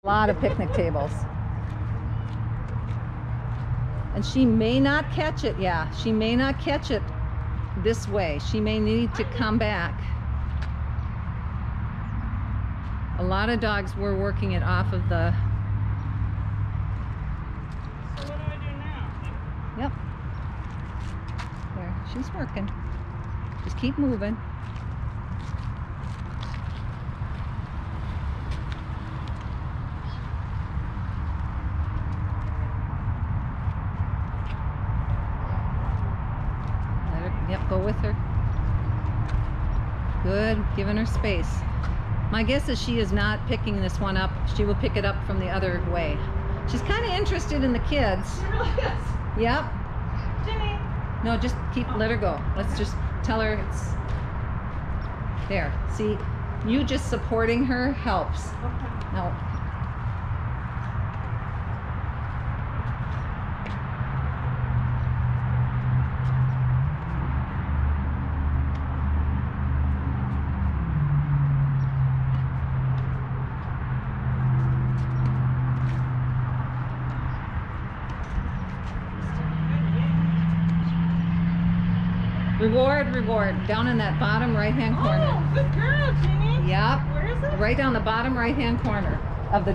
A lot of picnic tables. And she may not catch it, yeah. She may not catch it this way. She may need to come back. A lot of dogs were working it off of the... So what do I do now? Yep. There, she's working. Just keep moving. Let her, yep, go with her. Good, giving her space. My guess is she is not picking this one up. She will pick it up from the other way. She's kind of interested in the kids. She really is. Yep. Ginny. No, just let her go. Let's just tell her it's there. See, you just supporting her helps. Okay. No. Reward. Down in that bottom right-hand corner. Oh, good girl, Ginny. Yep. Where is it? Right down the bottom right-hand corner of the